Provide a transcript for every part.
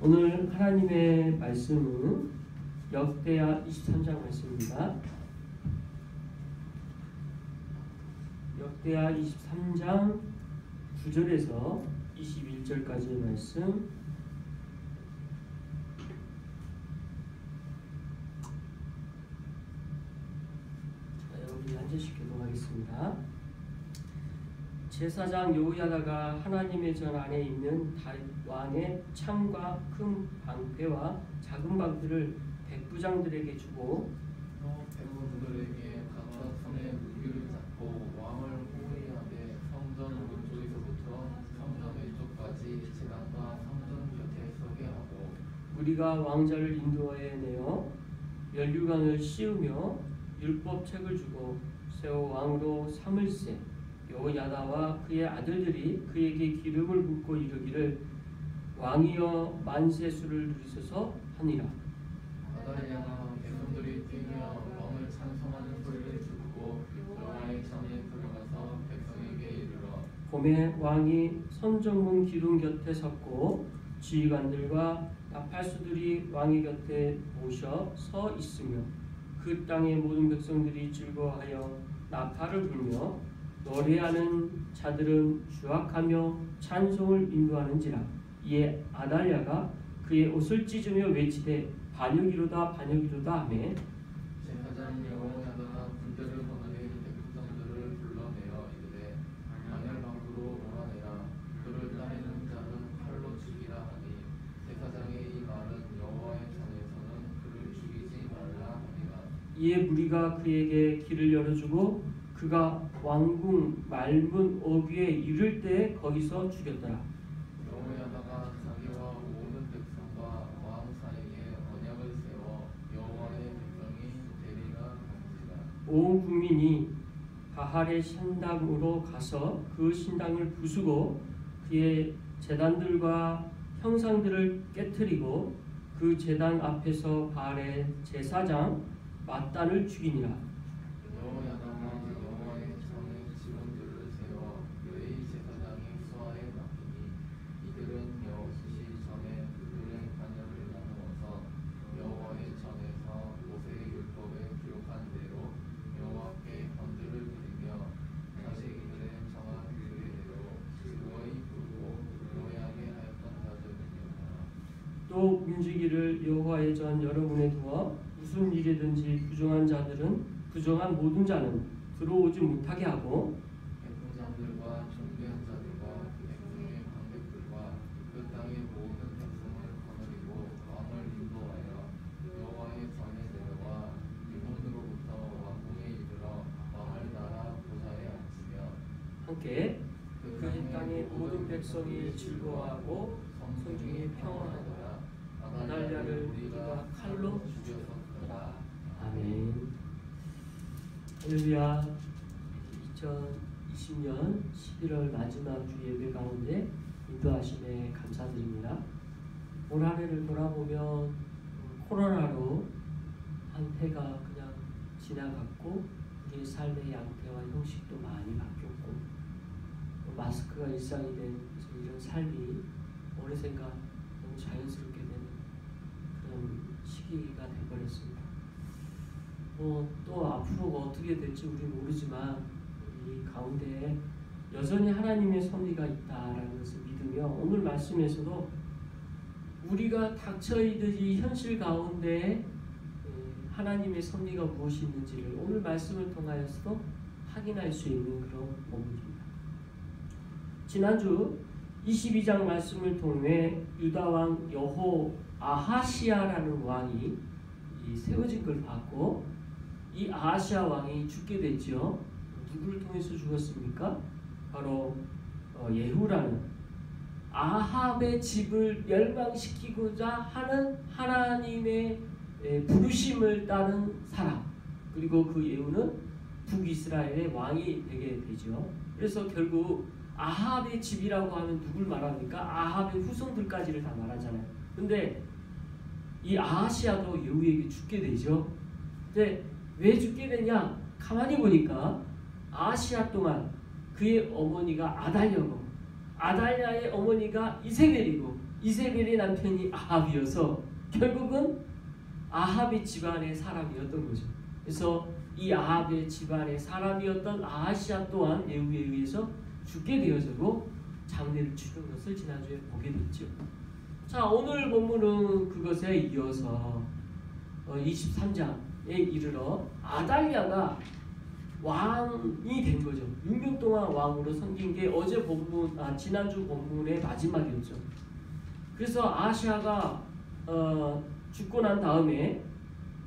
오늘 하나님의 말씀은 역대하 23장 말씀입니다. 역대하 23장 9절에서 21절까지의 말씀. 자, 여기 앉으시 기도하겠습니다. 제사장 여호야다가 하나님의 전 안에 있는 다윗 왕의 창과 큰 방패와 작은 방패를 백부장들에게 주고 백부들에게 각각 손에 무기를 잡고 왕을 호위하되 성전 오른쪽에서부터 성전 왼쪽까지 제단과 성전 곁에 서게 하고 우리가 왕자를 인도하여 내어 면류관을 씌우며 율법책을 주고 세워 왕으로 삼을세. 여호야다와 그의 아들들이 그에게 기름을 붓고 이르기를 왕이여 만세수를 누리소서 하니라. 아달랴가 백성들이 뛰며 왕을 찬송하는 소리를 듣고 여호와의 전에 들어가서 백성에게 이르러 봄에 왕이 선정문 기둥 곁에 섰고 지휘관들과 나팔수들이 왕의 곁에 모셔 서 있으며 그 땅의 모든 백성들이 즐거워하여 나팔을 불며 노래하는 자들은 주악하며 찬송을 인도하는지라. 이에 아달랴가 그의 옷을 찢으며 외치되 반역이로다 반역이로다 하매 제사장 여호야다가 군대를 보내니 백부장들을 불러내어 이르되 방을 밖으로 몰아내라. 그를 따르는 자는 칼로 죽이라 하니 제사장의 이 말은 여호와의 전에서는 그를 죽이지 말라 하니라. 이에 무리가 그에게 길을 열어주고 그가 왕궁 말문 어귀에 이를 때 거기서 죽였더라. 여호야다가 자기와 모든 백성과 왕 사이에 언약을 세워 여호와의 백성이 되리라 한지라. 온 국민이 바할의 신당으로 가서 그 신당을 부수고 그의 제단들과 형상들을 깨뜨리고 그 제단 앞에서 바할의 제사장 맏단을 죽이니라. 여호야다가 여호와의 전에 직원들을 세워 레위 제사장이 수하에 맡기니 이들은 여호수시 전에 그들의 반역을 나누어서 여호와의 전에서 모세의 율법에 기록한 대로 여호와께 번제를 드리며 자식이들의 정한 규례대로 즐거이 부르고 노래하게 하였던 자들이니라. 또 움직이를 여호와의 전 여러분에 두어 무슨 일이든지 부정한 자들은 부정한 모든 자는 들어오지 못하게 하고 백부장들과 존귀한 자들과 백성의 관객들과 그 땅의 모든 백성을 거느리고 왕을 인도하여 여호와의 전에 내려와 유문으로부터 왕궁에 이르러 왕을 나라 보좌에 앉히며 함께 그 땅의 모든 백성이 즐거워하고 성중이 평안하더라. 아달랴를 우리가 칼로 죽였더라. 아멘. 할렐루야. 2020년 11월 마지막 주 예배 가운데 인도하심에 감사드립니다. 올 한 해를 돌아보면 코로나로 한 해가 그냥 지나갔고 우리의 삶의 양태와 형식도 많이 바뀌었고 마스크가 일상이 된 이런 삶이 어느샌가 너무 자연스럽게 되는 그런 시기가 되어버렸습니다. 또 앞으로가 어떻게 될지 우리는 모르지만 이 가운데 여전히 하나님의 섭리가 있다라는 것을 믿으며 오늘 말씀에서도 우리가 닥쳐있는 이 현실 가운데 하나님의 섭리가 무엇이 있는지를 오늘 말씀을 통하여서도 확인할 수 있는 그런 본문입니다. 지난주 22장 말씀을 통해 유다왕 여호아하시아라는 왕이 세워진 걸 봤고 이 아하시아 왕이 죽게 됐죠. 누구를 통해서 죽었습니까? 바로 예후라는 아합의 집을 멸망시키고자 하는 하나님의 부르심을 따른 사람. 그리고 그 예후는 북이스라엘의 왕이 되게 되죠. 그래서 결국 아합의 집이라고 하면 누굴 말합니까? 아합의 후손들까지를 다 말하잖아요. 근데 이 아하시아도 예후에게 죽게 되죠. 근데 왜 죽게 되냐? 가만히 보니까 아하시아 동안 그의 어머니가 아달랴고 아달랴의 어머니가 이세벨이고 이세벨의 남편이 아합이어서 결국은 아합의 집안의 사람이었던 거죠. 그래서 이 아합의 집안의 사람이었던 아하시아 또한 예후에 의해서 죽게 되어지고 장례를 치른 것을 지난주에 보게 됐죠. 자, 오늘 본문은 그것에 이어서 23장에 이르러 아달랴가 왕이 된 거죠. 6년 동안 왕으로 섬긴 게 어제 본문, 지난주 본문의 마지막이었죠. 그래서 아하시아가 죽고 난 다음에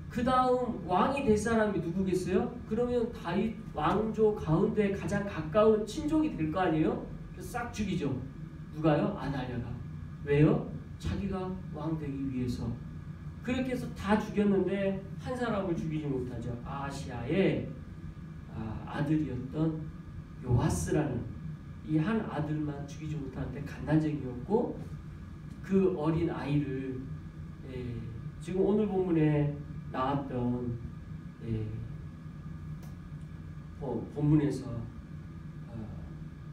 그 다음 왕이 될 사람이 누구겠어요? 그러면 다윗 왕조 가운데 가장 가까운 친족이 될 거 아니에요? 그래서 싹 죽이죠. 누가요? 아달랴가. 왜요? 자기가 왕 되기 위해서. 그렇게 해서 다 죽였는데 한 사람을 죽이지 못하죠. 아하시아의 아들이었던 요아스라는 이 한 아들만 죽이지 못하는데 간난쟁이였고, 그 어린 아이를 지금 오늘 본문에 나왔던 본문에서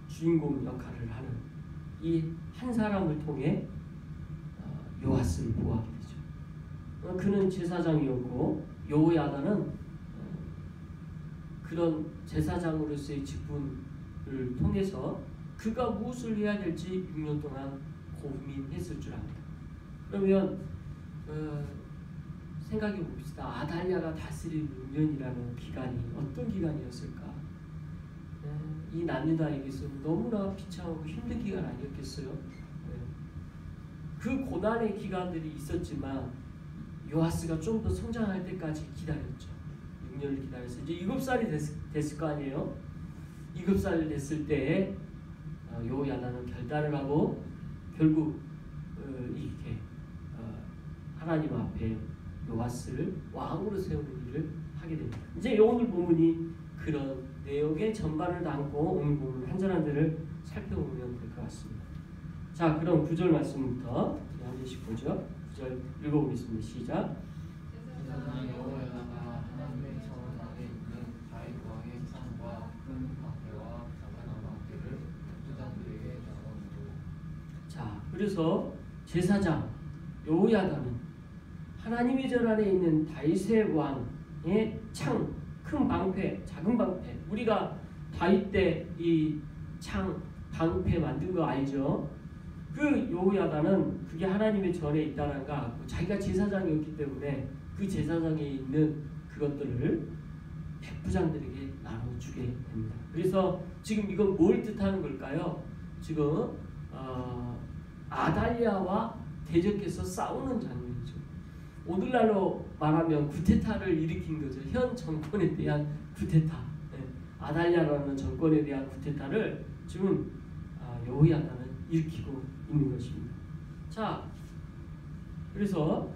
주인공 역할을 하는 이 한 사람을 통해 요아스를 보호하게 되죠. 그는 제사장이었고 여호야다는 그런 제사장으로서의 직분을 통해서 그가 무엇을 해야 될지 6년 동안 고민했을 줄 압니다. 그러면 생각해 봅시다. 아달랴가 다스릴 6년이라는 기간이 어떤 기간이었을까? 이 남유다에게서는 너무나 비참하고 힘든 기간 아니었겠어요? 그 고난의 기간들이 있었지만 요아스가 좀 더 성장할 때까지 기다렸죠. 6년을 기다려서 이제 7살이 됐을 거 아니에요? 7살 됐을 때 여호야다는 결단을 하고 결국 이렇게 하나님 앞에 요아스를 왕으로 세우는 일을 하게 됩니다. 이제 오늘 본문이 그런 내용의 전반을 담고 오늘 본문 한절 한절을 살펴보면 될 것 같습니다. 자, 그럼 9절 말씀부터 한 절씩 보죠. 9절 읽어보겠습니다. 시작. 제사장 여호야다가 하나님의 전 안에 있는 다윗 왕의 창과 큰 방패와 작은 방패를 백부장들에게 나눠주고. 자, 그래서 제사장 여호야다는 하나님의 전 안에 있는 다윗의 왕의 창, 큰 방패, 작은 방패. 우리가 다윗 때 이 창, 방패 만든 거 알죠? 그 여호야다는 그게 하나님의 전에 있다는 거 알고 자기가 제사장이었기 때문에 그 제사장에 있는 그것들을 백부장들에게 나눠주게 됩니다. 그래서 지금 이건 뭘 뜻하는 걸까요? 지금 아달랴와 대적해서 싸우는 장면이죠. 오늘날로 말하면 쿠데타를 일으킨 거죠. 현 정권에 대한 쿠데타. 아달랴라는 정권에 대한 쿠데타를 지금 여호야다는 일으키고 있는 것입니다. 자, 그래서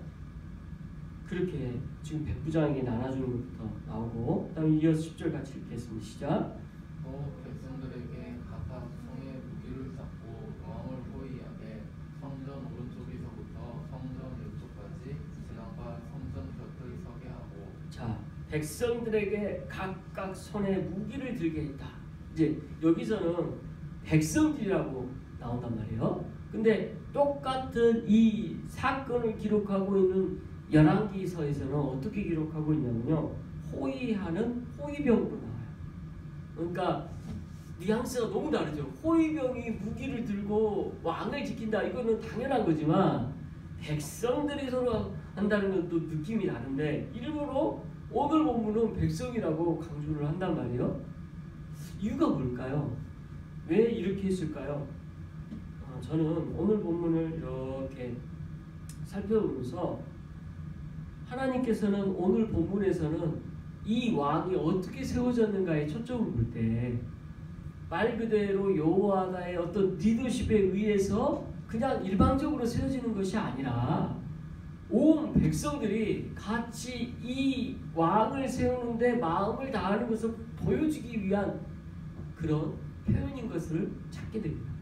그렇게 지금 백부장에게 나눠주는 것부터 나오고, 그다음에 이어서 10절 같이 읽겠습니다. 시작. 백성들에게 각각 손에 무기를 잡고 왕을 호위하되 성전 오른쪽에서부터 성전 왼쪽까지 지나가 성전 곁을 서게 하고. 자, 백성들에게 각각 손에 무기를 들게 했다. 이제 여기서는 백성들이라고 나온단 말이에요. 근데 똑같은 이 사건을 기록하고 있는 열왕기서에서는 어떻게 기록하고 있냐면요, 호위하는 호위병으로 나와요. 그러니까 뉘앙스가 너무 다르죠. 호위병이 무기를 들고 왕을 지킨다, 이거는 당연한 거지만 백성들이 서로 한다는 건 또 느낌이 다른데 일부러 오늘 본문은 백성이라고 강조를 한단 말이에요. 이유가 뭘까요? 왜 이렇게 했을까요? 저는 오늘 본문을 이렇게 살펴보면서 하나님께서는 오늘 본문에서는 이 왕이 어떻게 세워졌는가에 초점을 볼 때 말 그대로 여호와다의 어떤 리더십에 의해서 그냥 일방적으로 세워지는 것이 아니라 온 백성들이 같이 이 왕을 세우는데 마음을 다하는 것을 보여주기 위한 그런 표현인 것을 찾게 됩니다.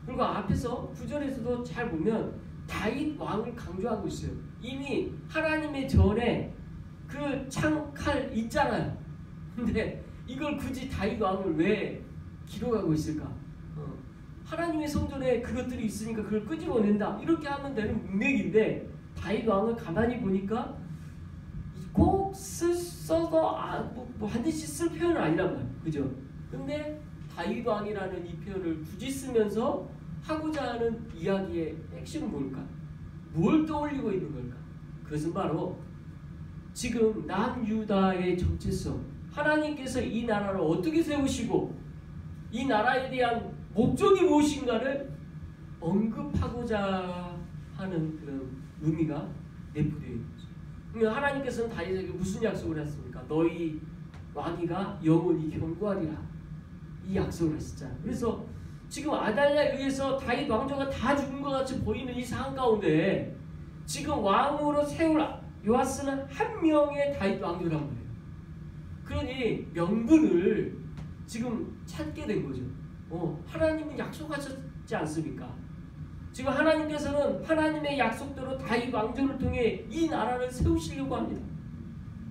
그리고 앞에서 9절에서도 잘 보면 다윗 왕을 강조하고 있어요. 이미 하나님의 전에 그 창칼 있잖아요. 근데 이걸 굳이 다윗 왕을 왜 기록하고 있을까? 하나님의 성전에 그것들이 있으니까 그걸 끄집어낸다. 이렇게 하면 되는 문맥인데 다윗 왕을 가만히 보니까 꼭 써도 뭐 반드시 쓸 표현은 아니란 말이에요. 그죠? 근데 다윗 왕이라는 이 표현을 굳이 쓰면서 하고자 하는 이야기의 핵심은 뭘까? 뭘 떠올리고 있는 걸까? 그것은 바로 지금 남유다의 정체성, 하나님께서 이 나라를 어떻게 세우시고 이 나라에 대한 목적이 무엇인가를 언급하고자 하는 그런 의미가 내포되어 있는 거죠. 그러면 하나님께서는 다윗에게 무슨 약속을 했습니까? 너희 왕위가 영원히 견고하리라. 이 약속을 하셨잖아요. 그래서 지금 아달랴에 의해서 다윗 왕조가 다 죽은 것 같이 보이는 이 상황 가운데 지금 왕으로 세울 요아스는 한 명의 다윗 왕조란 말이에요. 그러니 명분을 지금 찾게 된 거죠. 하나님은 약속하셨지 않습니까? 지금 하나님께서는 하나님의 약속대로 다윗 왕조를 통해 이 나라를 세우시려고 합니다.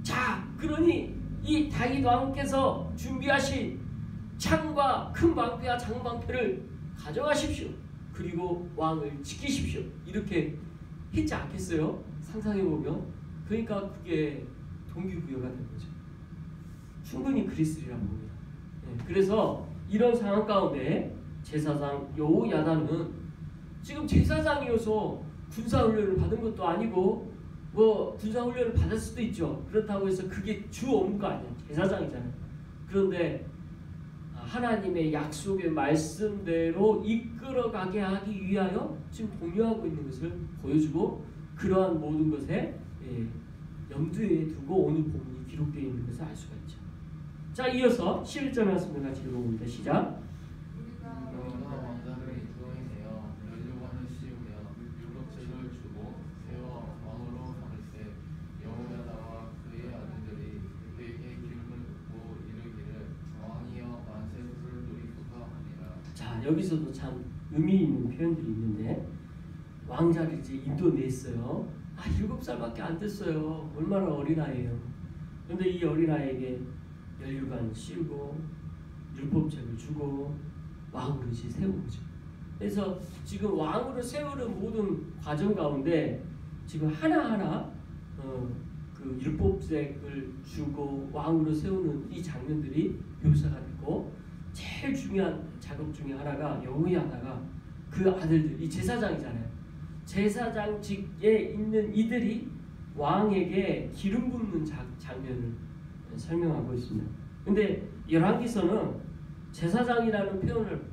자, 그러니 이 다윗 왕께서 준비하신 창과 큰 방패와 작은 방패를 가져가십시오. 그리고 왕을 지키십시오. 이렇게 했지 않겠어요? 상상해보면. 그러니까 그게 동기부여가 된 거죠. 충분히 그리스리라고 봅니다. 그래서 이런 상황 가운데 제사장 여호야다는 지금 제사장이어서 군사훈련을 받은 것도 아니고 뭐 군사훈련을 받을 수도 있죠. 그렇다고 해서 그게 주 업무가 아니야. 제사장이잖아요. 그런데 하나님의 약속의 말씀대로 이끌어가게 하기 위하여 지금 동요하고 있는 것을 보여주고 그러한 모든 것에 염두에 두고 오늘 본문이 기록되어 있는 것을 알 수가 있죠. 자, 이어서 11절 말씀을 같이 읽어봅니다. 시작. 여호와 왕자를 인도에 내어 연료관을 씌우며 율법책을 주고 세워 왕으로 삼을세. 여호야다와 그의 아들들이 그에게 기름을 붓고 이르기를 왕이여 만세를 누리소서 하니라. 자, 여기서도 참 의미 있는 표현들이 있는데 왕자를 이제 인도냈어요. 7살밖에 안 됐어요. 얼마나 어린아이예요. 그런데 이 어린아이에게 연류관 씌우고 율법책을 주고 왕으로 이제 세운 거죠. 그래서 지금 왕으로 세우는 모든 과정 가운데 지금 하나하나 그 율법책을 주고 왕으로 세우는 이 장면들이 묘사가 됐고 제일 중요한 작업 중에 하나가 여호야다가 그 아들들, 이 제사장이잖아요. 제사장직에 있는 이들이 왕에게 기름 붓는 장면을 설명하고 있습니다. 근데 열왕기서는 제사장이라는 표현을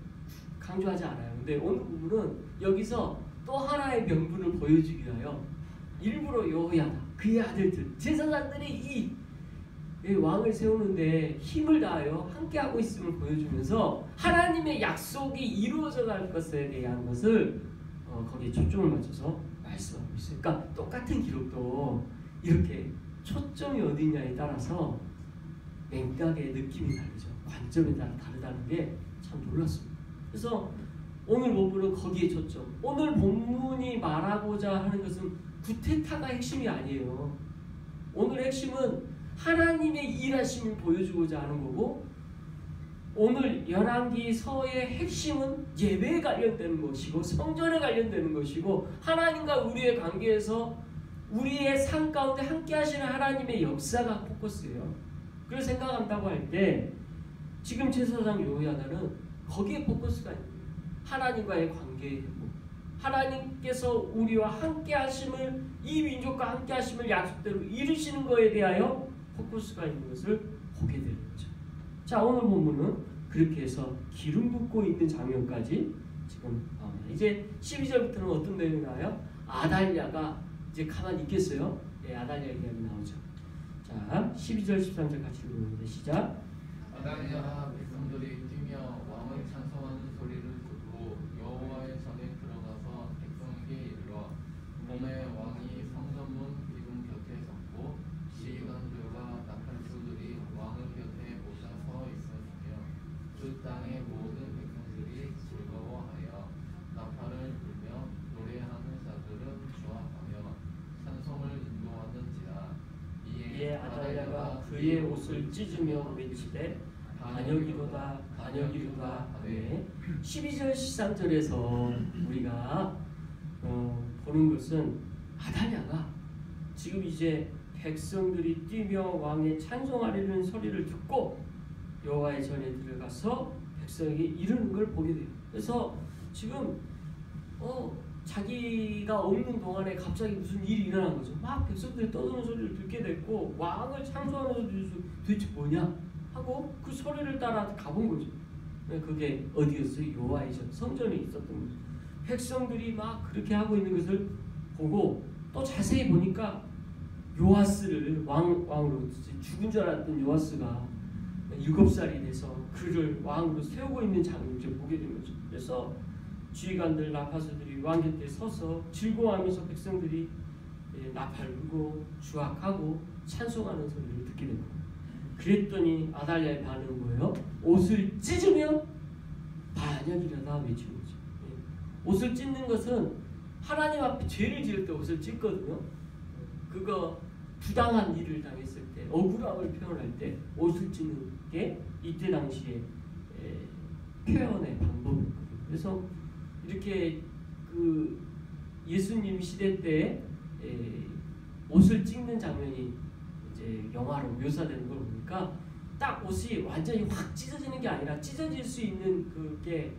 강조하지 않아요. 근데 오늘 부분은 여기서 또 하나의 명분을 보여주기 위하여 일부러 여호야다, 그의 아들들, 제사장들이 이 왕을 세우는데 힘을 다하여 함께하고 있음을 보여주면서 하나님의 약속이 이루어져 갈 것에 대한 것을 거기에 초점을 맞춰서 말씀하고 있어요. 그러니까 똑같은 기록도 이렇게 초점이 어디냐에 따라서 맥락의 느낌이 다르죠. 관점에 따라 다르다는 게 참 놀랐습니다. 그래서 오늘 본문은 거기에 초점. 오늘 본문이 말하고자 하는 것은 구테타가 핵심이 아니에요. 오늘 핵심은 하나님의 일하심을 보여주고자 하는 거고 오늘 열왕기서의 핵심은 예배에 관련되는 것이고 성전에 관련되는 것이고 하나님과 우리의 관계에서 우리의 삶 가운데 함께 하시는 하나님의 역사가 포커스예요. 그걸 생각한다고 할 때 지금 제사장 여호야다는 거기에 포커스가 있는 거예요. 하나님과의 관계의 회복, 하나님께서 우리와 함께 하심을, 이 민족과 함께 하심을 약속대로 이루시는 것에 대하여 포커스가 있는 것을 보게 되는 거죠. 자, 오늘 본문은 그렇게 해서 기름 붓고 있는 장면까지 지금 나옵니다. 이제 12절부터는 어떤 내용이 나와요? 아달랴가 이제 가만히 있겠어요? 네, 아달랴 이야기 나오죠. 자, 12절 13절 같이 읽어봅니다. 시작. 아달랴 백성들이 뛰며 왕을 찬송하는 소리를 듣고 여호와의 전에 들어가서 백성에게 이르러 봄에 왕이 성전문 기둥 곁에 섰고 시간들과 나팔수들이 왕의 곁에 모자 서 있었으며 그 땅의 모든 백성들이 즐거워하여 나팔을 불며 노래하는 자들은 좋아하며 찬송을 인도하는지라. 이에 아달랴가 그의 옷을 찢으며 외치되 반역이로다 반역이로다. 네. 12절 13절에서 우리가 보는 것은 아달랴가 지금 이제 백성들이 뛰며 왕의 찬송하려는 소리를 듣고 여호와의 전에 들어가서 백성에게 이르는 걸 보게 돼요. 그래서 지금 자기가 없는 동안에 갑자기 무슨 일이 일어난 거죠. 막 백성들이 떠드는 소리를 듣게 됐고 왕을 찬송하는 소리를 도대체 뭐냐 하고 그 소리를 따라 가본 거죠. 그게 어디였어요? 여호와의 전 성전에 있었던 거죠. 백성들이 막 그렇게 하고 있는 것을 보고 또 자세히 보니까 요아스를 왕으로 죽은 줄 알았던 요아스가 7살이 돼서 그를 왕으로 세우고 있는 장면을 보게 된 거죠. 그래서 지휘관들 나파수들이 왕 곁에 서서 즐거워하면서 백성들이 나팔 불고 주악하고 찬송하는 소리를 듣게 됩니다. 그랬더니 아달랴의 반응은 뭐예요? 옷을 찢으며 반역이라다 외치는 거죠. 옷을 찢는 것은 하나님 앞에 죄를 지을 때 옷을 찢거든요. 그거 부당한 일을 당했을 때 억울함을 표현할 때 옷을 찢는 게 이때 당시에 표현의 방법이었거든요. 그래서 이렇게 그 예수님 시대 때 옷을 찢는 장면이 이제 영화로 묘사되는 걸 보니까 딱 옷이 완전히 확 찢어지는 게 아니라 찢어질 수 있는 그게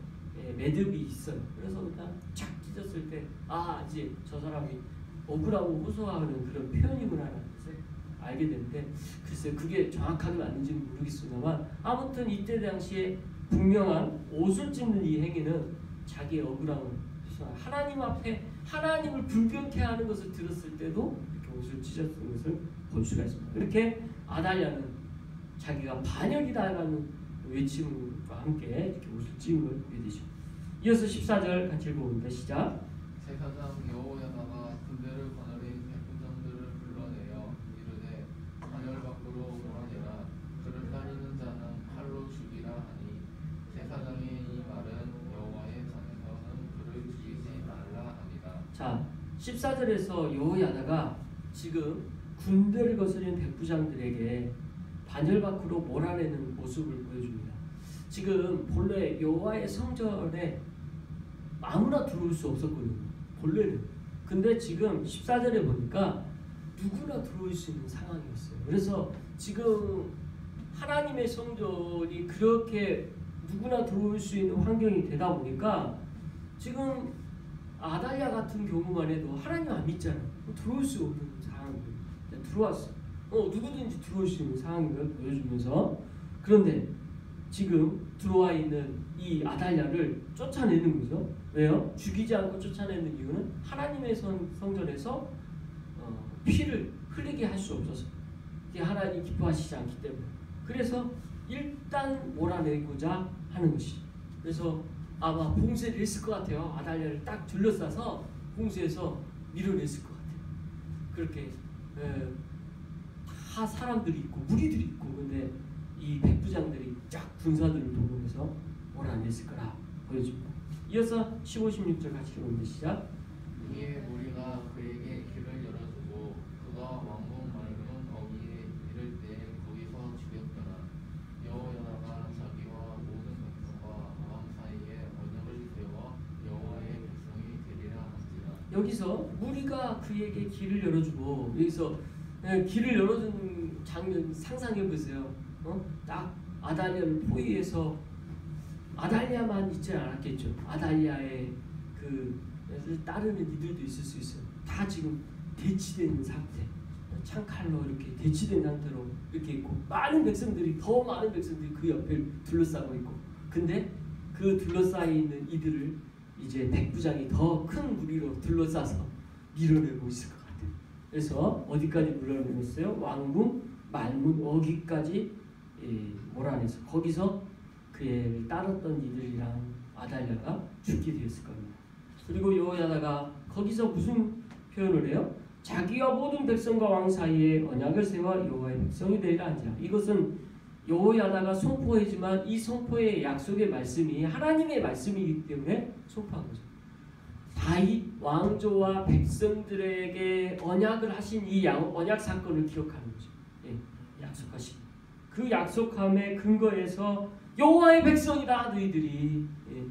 매듭이 있어요. 그래서 그냥 착 찢었을 때 이제 저 사람이 억울하고 호소하는 그런 표현이구나라는 것을 알게 되는데 글쎄 그게 정확하게 맞는지는 모르겠습니다만 아무튼 이때 당시에 분명한 옷을 찢는 이 행위는 자기의 억울함을 하나님 앞에 하나님을 불변케 하는 것을 들었을 때도 이렇게 옷을 찢었던 것을 볼 수가 있습니다. 그렇게 아달랴는 자기가 반역이다라는 외침과 함께 이렇게 옷을 찢은 걸 보게 되죠. 이어서 14절 같이 읽어봅니다. 시작. 제사장 여호야다가 군대를 거느린 백부장들을 불러내어 이르되 반열 밖으로 몰아내라. 그를 따르는 자는 칼로 죽이라 하니 제사장의 이 말은 여호와의 전에서는 그를 죽이지 말라 합니다. 자, 14절에서 여호야다가 지금 군대를 거스린 백부장들에게 반열 밖으로 몰아내는 모습을 보여줍니다. 지금 본래 여호와의 성전에 아무나 들어올 수 없었거든요. 본래는. 근데 지금 14절에 보니까 누구나 들어올 수 있는 상황이었어요. 그래서 지금 하나님의 성전이 그렇게 누구나 들어올 수 있는 환경이 되다 보니까 지금 아달랴 같은 경우만 해도 하나님 안 믿잖아요. 들어올 수 없는 상황이 들어왔어요. 누구든지 들어올 수 있는 상황을 보여주면서 그런데 지금 들어와 있는 이 아달랴를 쫓아내는 거죠. 왜요? 죽이지 않고 쫓아내는 이유는 하나님의 성전에서 피를 흘리게 할 수 없어서 이게 하나님 기뻐하시지 않기 때문에 그래서 일단 몰아내고자 하는 것이 그래서 아마 봉쇄를 했을 것 같아요. 아달랴를 딱 둘러싸서 봉쇄해서 밀어냈을 것 같아요. 그렇게 다 사람들이 있고 무리들이 있고 근데 이 백부장들이 쫙 군사들을 동원해서 몰아냈을 거라 보여집니다. 이어서 15, 16절 같이 읽어봅니다. 시작. 이에 무리가 그에게 길을 열어주고 그가 왕궁 맑은 어귀에 이를 때 거기서 죽였더라. 여호야다가 자기와 모든 백성과 왕 사이에 언약을 세워 여호와의 백성이 되리라 한지라. 여기서 무리가 그에게 길을 열어주고 여기서 길을 열어주는 장면 상상해 보세요. 딱 아달랴를 포위해서 아달랴만 있지 않았겠죠. 아달랴의 그 따르는 이들도 있을 수 있어요. 다 지금 대치된 상태, 창칼로 이렇게 대치된 상태로 이렇게 있고 많은 백성들이 더 많은 백성들이 그 옆을 둘러싸고 있고 근데 그 둘러싸여 있는 이들을 이제 백부장이 더 큰 무리로 둘러싸서 밀어내고 있을 것 같아요. 그래서 어디까지 밀어내고 있어요? 왕궁 말문 어귀까지 몰아내서 거기서 그를 따랐던 이들이랑 아달랴가 죽게 되었을 겁니다. 그리고 여호야다가 거기서 무슨 표현을 해요? 자기와 모든 백성과 왕 사이에 언약을 세워 여호와의 백성이 되리라 한지라. 이것은 여호야다가 선포하지만 이 선포의 약속의 말씀이 하나님의 말씀이기 때문에 선포한 거죠. 다윗 왕조와 백성들에게 언약을 하신 이 언약 사건을 기억하는 거죠. 약속하신 그 약속함의 근거에서 여호와의 백성이다 너희들이. 예.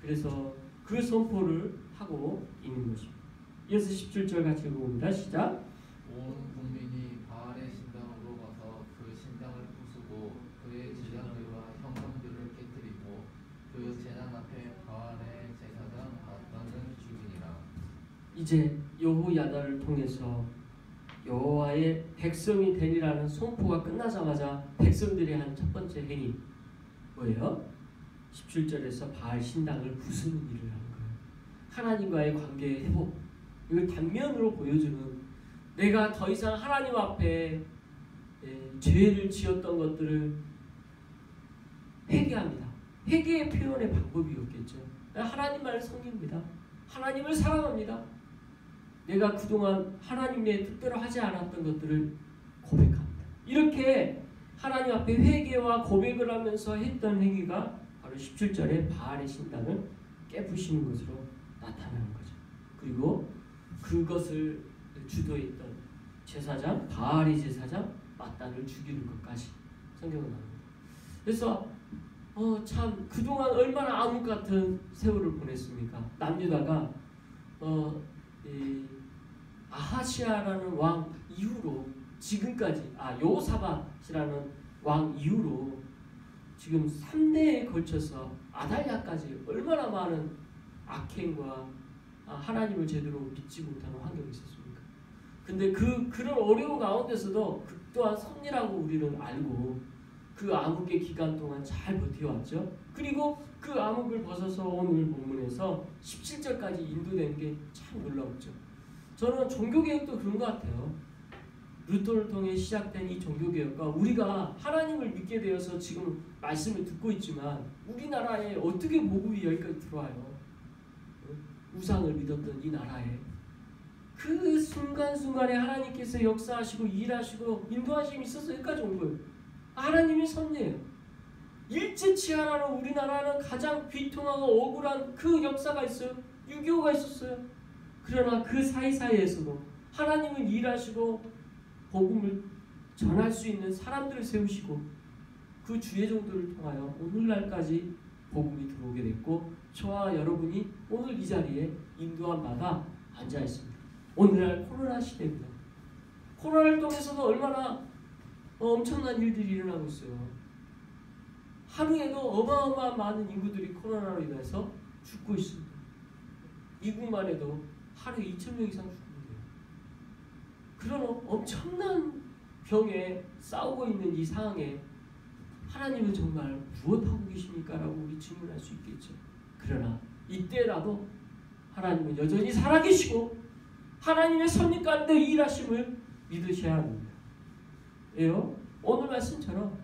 그래서 그 선포를 하고 있는 것입니다. 이어서 17절 같이 읽어봅니다. 시작. 온 국민이 바알의 신당으로 가서 그 신당을 부수고 그의 제사들과 형상들을 깨뜨리고 그 제단 앞에 바알의 제사장 마단을 죽이니라. 이제 여호야다를 통해서 여호와의 백성이 되리라는 선포가 끝나자마자 백성들이 한 첫 번째 행위 뭐예요? 17절에서 바알 신당을 부수는 일을 하는 거예요. 하나님과의 관계의 회복, 이걸 단면으로 보여주는, 내가 더 이상 하나님 앞에 죄를 지었던 것들을 회개합니다. 회개의 표현의 방법이었겠죠. 하나님만을 섬깁니다. 하나님을 사랑합니다. 내가 그동안 하나님의 뜻대로 하지 않았던 것들을 고백합니다. 이렇게 하나님 앞에 회개와 고백을 하면서 했던 행위가 바로 17절에 바알의 신당을 깨부시는 것으로 나타나는 거죠. 그리고 그것을 주도했던 제사장, 바알의 제사장 마단을 죽이는 것까지 성경은 나옵니다. 그래서 참 그동안 얼마나 암흑 같은 세월을 보냈습니까? 남유다가 아하시아라는 왕 이후로 지금까지 여호사밧이라는 왕 이후로 지금 3대에 걸쳐서 아달랴까지 얼마나 많은 악행과 하나님을 제대로 믿지 못하는 환경이 있었습니까? 근데 그런 어려운 가운데서도 그 또한 섭리라고 우리는 알고 그 암흑의 기간 동안 잘 버텨왔죠. 그리고 그 암흑을 벗어서 오늘 본문에서 17절까지 인도된 게 참 놀라웠죠. 저는 종교개혁도 그런 것 같아요. 루터를 통해 시작된 이 종교개혁과 우리가 하나님을 믿게 되어서 지금 말씀을 듣고 있지만 우리나라에 어떻게 복음이 여기까지 들어와요? 우상을 믿었던 이 나라에 그 순간순간에 하나님께서 역사하시고 일하시고 인도하심이 있어서 여기까지 온 거예요. 하나님이 섭리예요. 일제치하라는 우리나라는 가장 비통하고 억울한 그 역사가 있어요. 6.25가 있었어요. 그러나 그 사이사이에서도 하나님은 일하시고 복음을 전할 수 있는 사람들을 세우시고 그 주의종들을 통하여 오늘날까지 복음이 들어오게 됐고 저와 여러분이 오늘 이 자리에 인도함 받아 앉아 있습니다. 오늘날 코로나 시대입니다. 코로나를 통해서도 얼마나 엄청난 일들이 일어나고 있어요. 하루에도 어마어마한 많은 인구들이 코로나로 인해서 죽고 있습니다. 미국만 해도 하루에 2,000명 이상 죽는데요. 그런 엄청난 병에 싸우고 있는 이 상황에 하나님은 정말 무엇하고 계십니까? 라고 우리 질문할 수 있겠죠. 그러나 이때라도 하나님은 여전히 살아계시고 하나님의 섭리 가운데 일하심을 믿으셔야 합니다. 왜요? 오늘 말씀처럼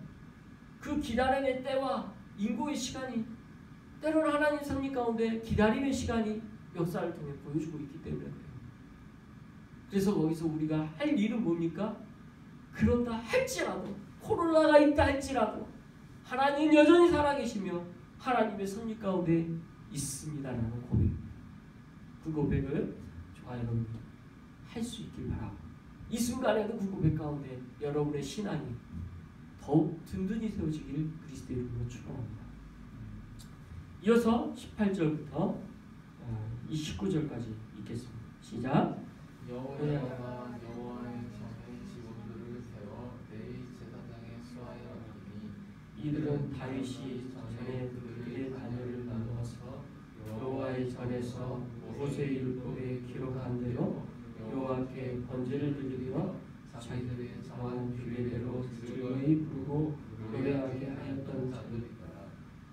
그 기다림의 때와 인고의 시간이 때로는 하나님 섭리 가운데 기다림의 시간이 역사를 통해 보여주고 있기 때문에 그래요. 그래서 거기서 우리가 할 일은 뭡니까? 그런다 할지라도 코로나가 있다 할지라도 하나님 여전히 살아계시며 하나님의 섭리 가운데 있습니다라는 고백입니다. 그 고백을 저와 여러분 할 수 있길 바라고 이 순간에도 그 고백 가운데 여러분의 신앙이 더욱 든든히 세워지기를 그리스도의 이름으로 축원합니다. 이어서 18절부터 29절까지 읽겠습니다. 시작. 여호야다가 여호와의 전에 직원들을 세워 내 제사장의 수하여 이니 이들은 다윗이 전에 그들의 자녀를 나누어서 여호와의 전에서 모세율법에 기록한 대로 여호와께 번제를 드리며 자기들의 정한 규례대로 즐거이 부르고 노래하게 하였던 자들이더라.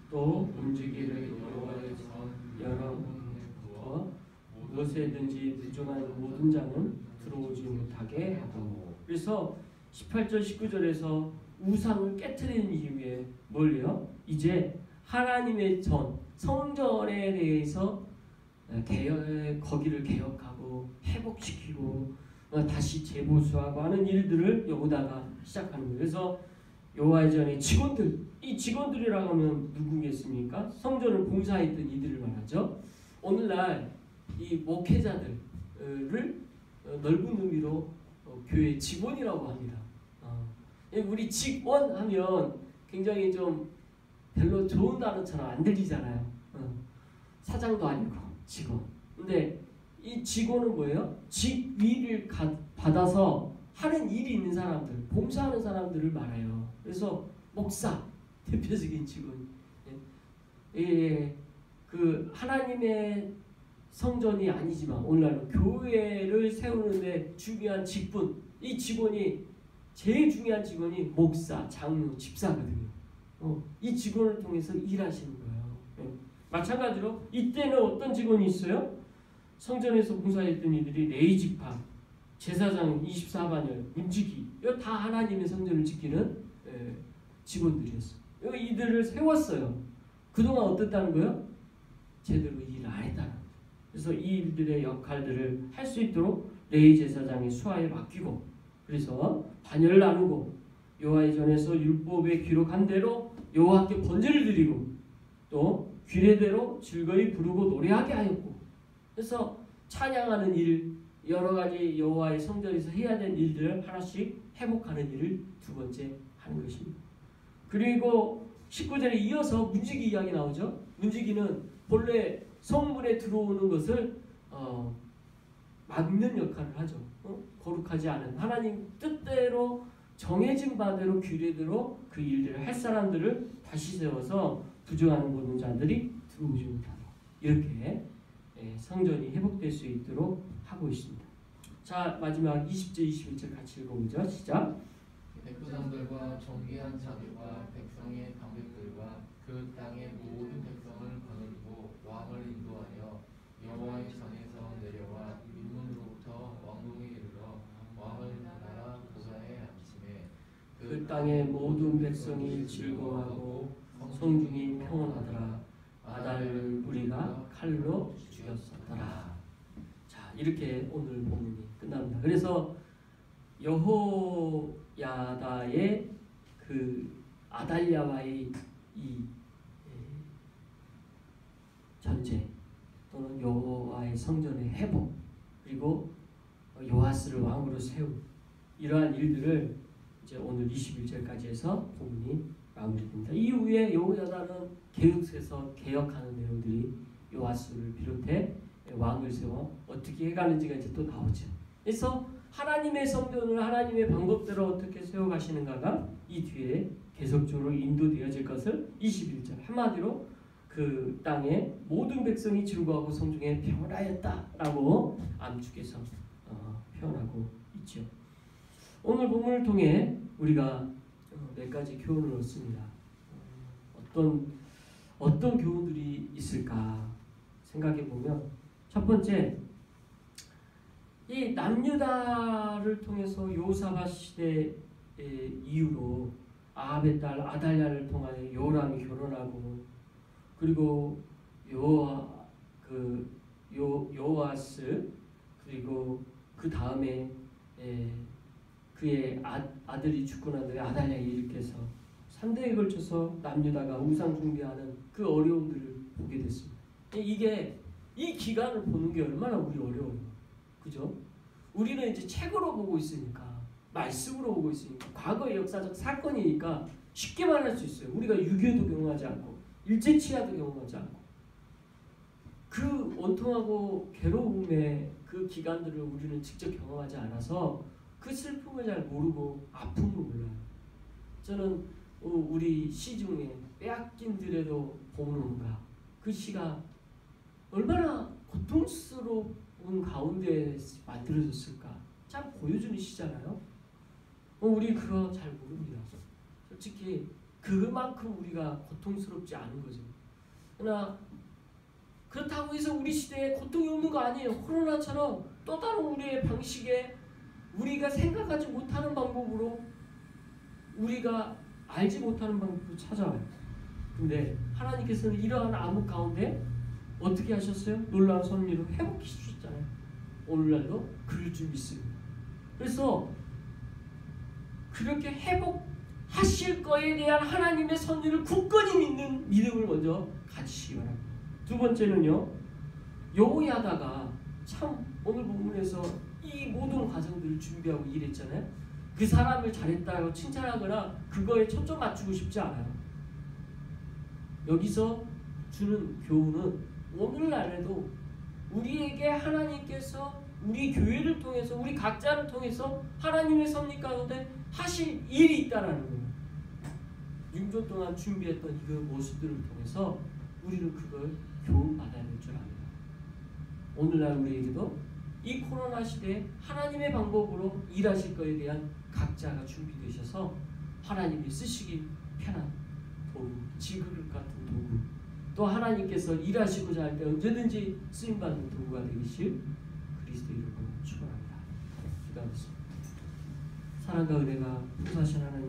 또 움직이를 여호와의 전 여러 문에 부어 무엇에든지 부족한 모든 자는 들어오지 못하게 하고. 그래서 18절 19절에서 우상을 깨트리는 이유에 뭘요? 이제 하나님의 전 성전에 대해서 거기를 개혁하고 회복시키고 다시 재보수하고 하는 일들을 여호다가 시작하는 거예요. 그래서 여호와의 전의 직원들, 이 직원들이라고 하면 누구겠습니까? 성전을 봉사했던 이들을 말하죠. 오늘날 이 목회자들을 넓은 의미로 교회 직원이라고 합니다. 우리 직원 하면 굉장히 좀 별로 좋은 단어처럼 안 들리잖아요. 사장도 아니고 직원. 근데 이 직원은 뭐예요? 직위를 받아서 하는 일이 있는 사람들, 봉사하는 사람들을 말해요. 그래서 목사, 대표적인 직원. 그 하나님의 성전이 아니지만 오늘날은 교회를 세우는데 중요한 직분, 이 직원이 제일 중요한 직원이 목사, 장로, 집사거든요. 이 직원을 통해서 일하시는 거예요. 마찬가지로 이때는 어떤 직원이 있어요? 성전에서 봉사했던 이들이 레위지파, 제사장 24반열, 문지기, 이거 다 하나님의 성전을 지키는 직원들이었어요. 이들을 세웠어요. 그동안 어땠다는 거예요? 제대로 일을 안 했다는 거예요. 그래서 이 일들의 역할들을 할 수 있도록 레위 제사장의 수하에 맡기고, 그래서 반열을 나누고 여호와의 전에서 율법에 기록한 대로 여호와께 번제를 드리고 또 규례대로 즐거이 부르고 노래하게 하였고, 그래서 찬양하는 일, 여러 가지 여호와의 성전에서 해야 되는 일들을 하나씩 회복하는 일을 두 번째 하는 것입니다. 그리고 19절에 이어서 문지기 이야기 나오죠. 문지기는 본래 성문에 들어오는 것을 막는 역할을 하죠. 거룩하지 않은 하나님 뜻대로 정해진 바대로 규례대로 그 일들을 할 사람들을 다시 세워서 부정하는 모든 자들이 들어오지 못하도록 이렇게 성전이 회복될 수 있도록 하고 있습니다. 자, 마지막 20절 21절 같이 읽어보죠. 시작. 백부장들과 정기한 자들과 백성의 방백들과 그 땅의 모든 백성을 거느리고 왕을 인도하여 여호와의 전에서 내려와 민문으로부터 왕궁에 이르러 왕을 나라 보좌에 앉히매 그 땅의 모든 백성이 즐거워하고 성중이 평온하더라. 아달을 무리가 칼로 죽였었더라. 자, 이렇게 오늘 본문이 끝납니다. 그래서 여호야다의 그 아달랴와의 이 전쟁 또는 여호와의 성전의 회복, 그리고 요아스를 왕으로 세운 이러한 일들을 이제 오늘 21절까지 해서 본문이 마무리됩니다. 이후에 여호야다는 계속해서 개혁하는 내용들이 요아스를 비롯해 왕을 세워 어떻게 해가는지가 이제 또 나오죠. 그래서 하나님의 성전을 하나님의 방법대로 어떻게 세워가시는가가 이 뒤에 계속적으로 인도되어질 것을 21절 한마디로 그 땅의 모든 백성이 즐거워하고 성중에 평온하였다라고 암축해서 표현하고 있죠. 오늘 본문을 통해 우리가 몇 가지 교훈을 얻습니다. 어떤 교훈들이 있을까 생각해 보면, 첫 번째, 이 남유다를 통해서 요사밧 시대 이후로 아합의 딸 아달랴를 통하여 요람이 결혼하고, 그리고 요아스, 그리고 그 다음에 그의 아들이 죽고 난 뒤에 아달랴를 일으켜서 3대에 걸쳐서 남유다가 우상 숭배하는 그 어려움들을 보게 됐습니다. 이 기간을 보는 게 얼마나 우리 어려워요. 그죠? 우리는 이제 책으로 보고 있으니까, 말씀으로 보고 있으니까, 과거의 역사적 사건이니까 쉽게 말할 수 있어요. 우리가 6.25도 경험하지 않고 일제치하도 경험하지 않고 그 원통하고 괴로움의 그 기간들을 우리는 직접 경험하지 않아서 그 슬픔을 잘 모르고 아픔을 몰라요. 저는 우리 시 중에 빼앗긴 들에도 봄은 온가, 그 시가 얼마나 고통스러운 가운데 만들어졌을까 참 보여주는 시잖아요. 우리 그거 잘 모릅니다. 솔직히 그만큼 우리가 고통스럽지 않은 거죠. 그러나 그렇다고 해서 우리 시대에 고통이 없는 거 아니에요. 코로나처럼 또 다른 우리의 방식에 우리가 생각하지 못하는 방법으로, 우리가 알지 못하는 방법으로 찾아와요. 근데 하나님께서는 이러한 암흑 가운데 어떻게 하셨어요? 놀라운 섭리로 회복해 주셨잖아요. 오늘날도 그럴 줄 믿습니다. 그래서 그렇게 회복하실 거에 대한 하나님의 섭리를 굳건히 믿는 믿음을 먼저 가지시기 바랍니다. 두 번째는요, 여호야다가 참 오늘 본문에서 이 모든 과정들을 준비하고 일했잖아요. 그 사람을 잘했다고 칭찬하거나 그거에 초점 맞추고 싶지 않아요. 여기서 주는 교훈은 오늘날에도 우리에게 하나님께서 우리 교회를 통해서 우리 각자를 통해서 하나님의 섭리 가운데 하실 일이 있다라는 거예요. 6년 동안 준비했던 그 모습들을 통해서 우리는 그걸 교훈받아야 될 줄 압니다. 오늘날 우리에게도 이 코로나 시대에 하나님의 방법으로 일하실 것에 대한 각자가 준비되셔서 하나님이 쓰시기 편한 도구, 지극 같은 도구, 또 하나님께서 일하시고자 할 때 언제든지 쓰임받는 도구가 되기를 그리스도 이름으로 축원합니다. 기도하겠습니다. 사랑과 은혜가 풍성하신 하나님